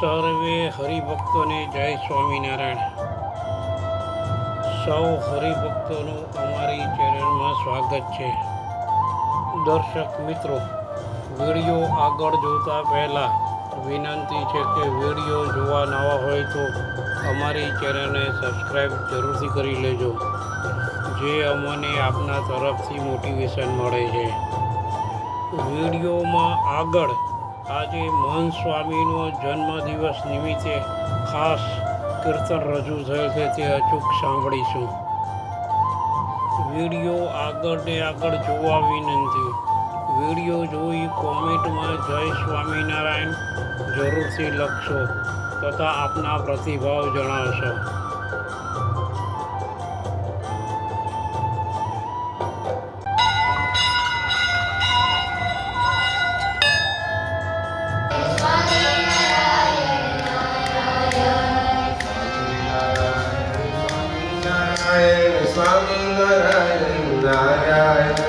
સર્વે હરિભક્તોને જય સ્વામિનારાયણ. સૌ હરિભક્તોનું અમારી ચેનલમાં સ્વાગત છે. દર્શક મિત્રો, વિડીયો આગળ જોતા પહેલાં વિનંતી છે કે વિડીયો જોવા નવા હોય તો અમારી ચેનલને સબસ્ક્રાઈબ જરૂરથી કરી લેજો, જે અમને આપના તરફથી મોટિવેશન મળે છે. વિડીયોમાં આગળ આજે મહંત સ્વામીનો જન્મદિવસ નિમિત્તે ખાસ કીર્તન રજૂ થયેલ છે, તે અચૂક સાંભળીશું. વિડીયો આગળ ને આગળ જોવા વિનંતી. વિડીયો જોઈ કોમેન્ટમાં જય સ્વામિનારાયણ જરૂરથી લખશો તથા આપના પ્રતિભાવ જણાવશો. સ્વામિનારાયણ નારાયણ,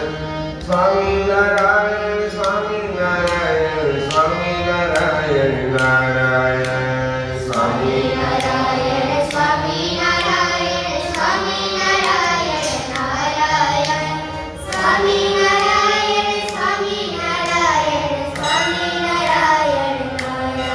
સ્વામિનારાયણ સ્વામિનારાયણ, સ્વામિનારાયણ નારાયણ, સ્વામિનારાયણ સ્વામિનારાયણ, સ્વામિનારાયણ નારાયણ, સ્વામિનારાયણ સ્વામિનારાયણ, સ્વામિનારાયણ નારાયણ.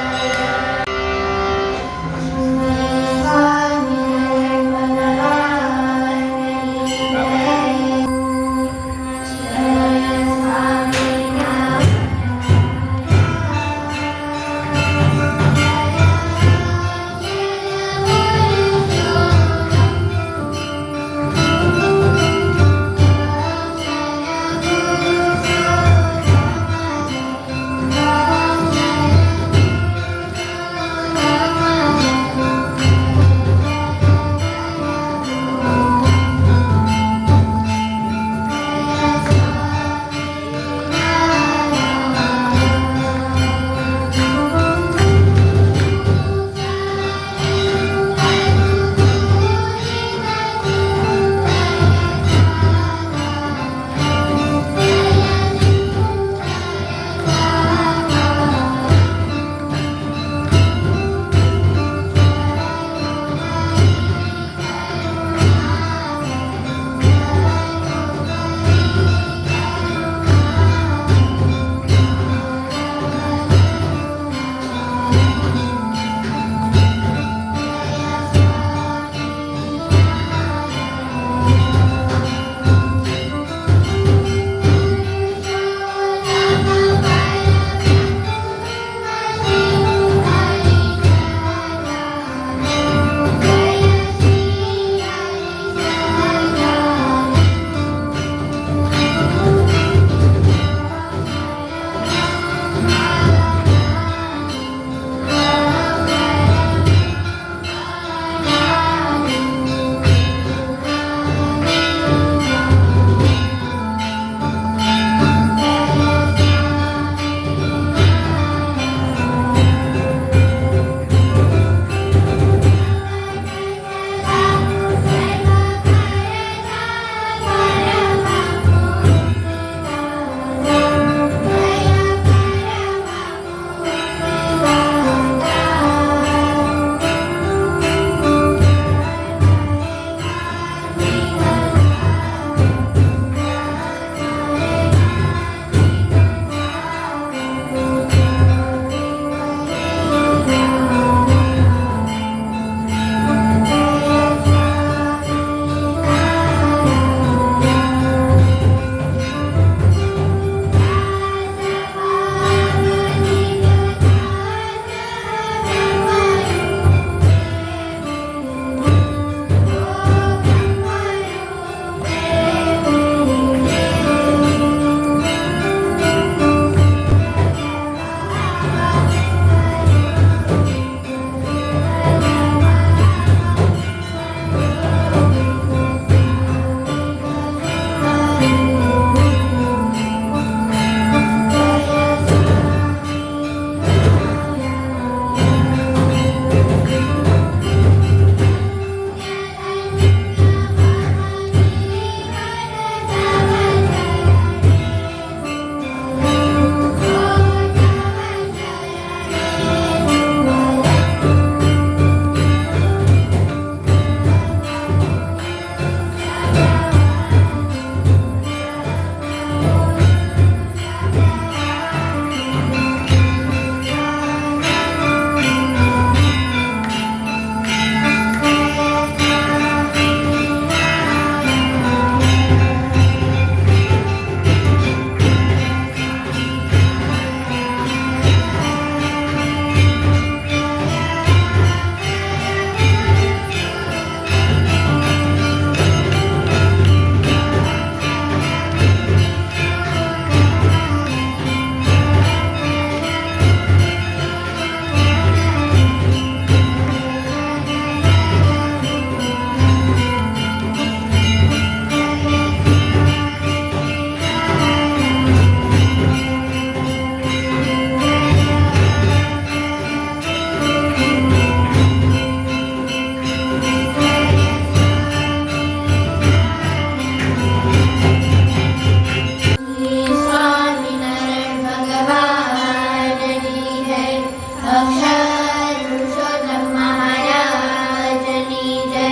અક્ષર પુરુષોત્તમ મહારાજની જય.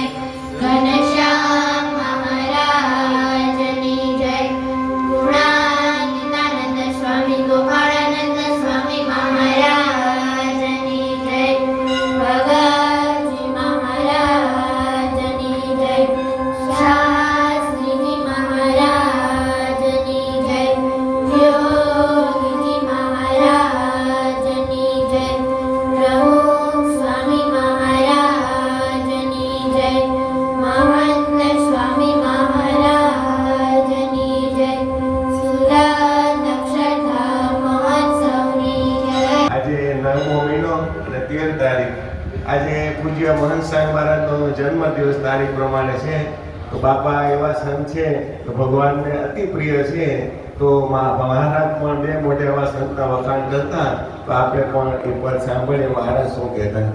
ઘનશ્યામ મહારાજની જય. પૂર્ણાનંદ સ્વામી ગોપાળાનંદ સ્વામી મહારાજની જય. ભગતજી મહારાજની જય. શાસ્ત્રીજી મહારાજની જય. યોગીજી મહારાજની જય. પ્રમુખ સ્વામી મહારાજની જય. મહંત સ્વામી મહારાજની જય. સુરત અક્ષરધામ મહોત્સવની જય. આજે 9મો મહિનો અને 13 તારીખ આજે પૂજ્ય મહંત સ્વામી મહારાજનો જન્મદિવસ તારીખ પ્રમાણે છે. તો બાપા એવા સંત છે તો ભગવાનને અતિ પ્રિય છે. તો મહારાજ પણ બે મોઢે એવા સંતના વખાણ કરતા. તો આપણે પણ એ પદ સાંભળીએ મહારાજ શું કહેતા.